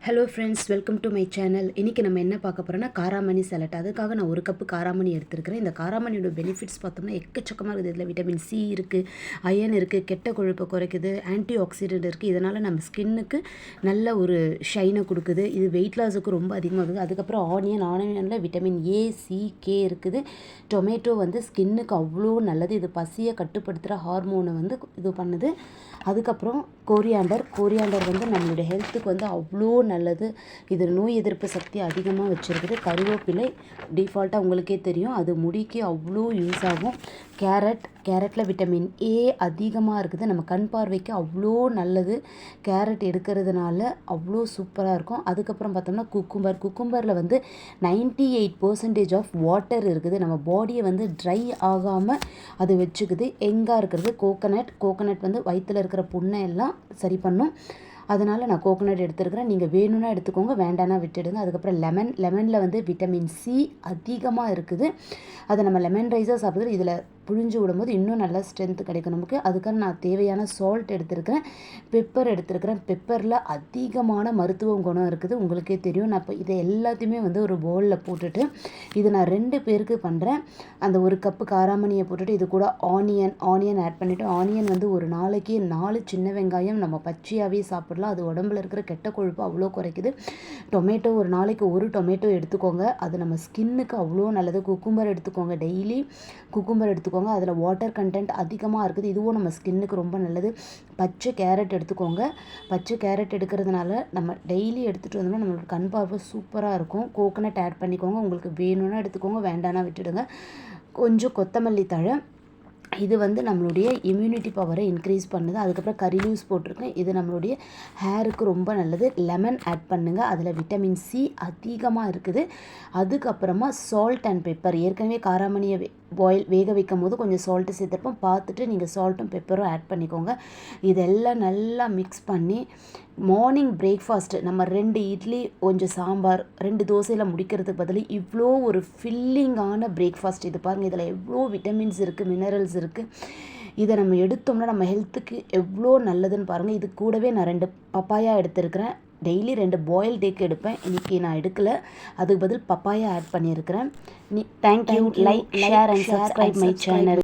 Hello friends, welcome to my channel. இன்றைக்கி நம்ம என்ன பார்க்க போகிறோன்னா காராமணி சலட். அதுக்காக நான் ஒரு கப்பு காராமணி எடுத்துருக்கிறேன். இந்த காராமணியோட பெனிஃபிட்ஸ் பார்த்தோம்னா எக்கச்சக்கமாக இருக்குது. இதில் விட்டமின் சி இருக்குது, அயன் இருக்குது, கெட்ட கொழுப்பை குறைக்குது, ஆன்டி ஆக்சிடென்ட் இருக்குது. இதனால் நம்ம ஸ்கின்னுக்கு நல்ல ஒரு ஷைனை கொடுக்குது. இது வெயிட் லாஸுக்கு ரொம்ப அதிகமாக இருக்குது. அதுக்கப்புறம் ஆனியனில் விட்டமின் ஏ, சி, கே இருக்குது. டொமேட்டோ ஸ்கின்னுக்கு அவ்வளோ நல்லது. இது பசியை கட்டுப்படுத்துகிற ஹார்மோனை இது பண்ணுது. அதுக்கப்புறம் கோரியாண்டர் நம்மளுடைய ஹெல்த்துக்கு அவ்வளோ நல்லது. இது நோய் எதிர்ப்பு சக்தி அதிகமாக வச்சுருக்குது. கருவேப்பிலை டிஃபால்ட்டாக உங்களுக்கே தெரியும், அது முடிக்கு அவ்வளோ யூஸ் ஆகும். கேரட்டில் விட்டமின் ஏ அதிகமாக இருக்குது. நம்ம கண் பார்வைக்கு அவ்வளோ நல்லது. கேரட் எடுக்கிறதுனால அவ்வளோ சூப்பராக இருக்கும். அதுக்கப்புறம் பார்த்தோம்னா குக்கும்பரில் 98% ஆஃப் வாட்டர் இருக்குது. நம்ம பாடியை ட்ரை ஆகாமல் அது வச்சுக்குது. எங்கே இருக்கிறது கோகனட் வயிற்றில் இருக்கிற புண்ணை எல்லாம் சரி பண்ணும். அதனால் நான் கோகோனட் எடுத்துருக்கிறேன். நீங்கள் வேணும்னா எடுத்துக்கோங்க, வேண்டானா விட்டுடுங்க. அதுக்கப்புறம் லெமனில் விட்டமின் சி அதிகமாக இருக்குது. அதை நம்ம லெமன் ரைஸாக சாப்பிடுறது. இதில் புழிஞ்சு விடும்போது இன்னும் நல்லா ஸ்ட்ரென்த்து கிடைக்கும் நமக்கு. அதுக்காக நான் தேவையான சால்ட் எடுத்துருக்கிறேன், பெப்பர் எடுத்துருக்கிறேன். பெப்பரில் அதிகமான மருத்துவ குணம் இருக்குது, உங்களுக்கே தெரியும். நான் இப்போ இதை எல்லாத்தையுமே ஒரு பவுலில் போட்டுட்டு இது நான் 2 பேருக்கு பண்ணுறேன். அந்த ஒரு கப்பு காராமணியை போட்டுட்டு இது கூட ஆனியன் ஆட் பண்ணிவிட்டு, ஆனியன் ஒரு நாளைக்கு 4 சின்ன வெங்காயம் நம்ம பச்சையாகவே சாப்பிடலாம். அது உடம்புல இருக்கிற கெட்ட கொழுப்பு அவ்வளோ குறைக்குது. டொமேட்டோ ஒரு நாளைக்கு 1 டொமேட்டோ எடுத்துக்கோங்க, அது நம்ம ஸ்கின்னுக்கு அவ்வளோ நல்லது. குக்கும்பர் எடுத்துக்கோங்க, டெய்லி குக்கும்பர் எடுத்துக்கோங்க. அதில் வாட்டர் கண்டென்ட் அதிகமாக இருக்குது. இதுவும் நம்ம ஸ்கின்னுக்கு ரொம்ப நல்லது. பச்சை கேரட் எடுத்துக்கோங்க. பச்சை கேரட் எடுக்கிறதுனால நம்ம டெய்லி எடுத்துகிட்டு வந்தோம்னா நம்மளோட கண் பார்வை சூப்பராக இருக்கும். கோகோனட் ஆட் பண்ணிக்கோங்க, உங்களுக்கு வேணும்னா எடுத்துக்கோங்க, வேண்டானா விட்டுடுங்க. கொஞ்சம் கொத்தமல்லி தழை, இது நம்மளுடைய இம்யூனிட்டி பவரை இன்க்ரீஸ் பண்ணுது. அதுக்கப்புறம் கறி லூஸ் போட்டிருக்கேன், இது நம்மளுடைய ஹேருக்கு ரொம்ப நல்லது. லெமன் ஆட் பண்ணுங்கள், அதில் விட்டமின் சி அதிகமாக இருக்குது. அதுக்கப்புறமா சால்ட் அண்ட் பெப்பர். ஏற்கனவே காராமணியை வேக வைக்கும் போது கொஞ்சம் சால்ட்டு சேர்த்துருப்போம், பார்த்துட்டு நீங்கள் சால்ட்டும் பெப்பரும் ஆட் பண்ணிக்கோங்க. இதெல்லாம் நல்லா மிக்ஸ் பண்ணி மார்னிங் பிரேக்ஃபாஸ்ட்டு நம்ம 2 இட்லி கொஞ்சம் சாம்பார் 2 தோசையில் முடிக்கிறதுக்கு பதில் இவ்வளோ ஒரு ஃபில்லிங்கான பிரேக்ஃபாஸ்ட். இது பாருங்கள், இதில் எவ்வளோ விட்டமின்ஸ் இருக்குது, மினரல்ஸ் இருக்குது. இதை நம்ம எடுத்தோம்னா நம்ம ஹெல்த்துக்கு எவ்வளோ நல்லதுன்னு பாருங்கள். இது கூடவே நான் 2 பப்பாயா எடுத்துருக்கிறேன். டெய்லி 2 பாயில்ட் எக் எடுப்பேன், இன்றைக்கி நான் எடுக்கலை, அதுக்கு பதில் பப்பாயா ஆட் பண்ணியிருக்கிறேன். Thank you. Like, share and subscribe my channel.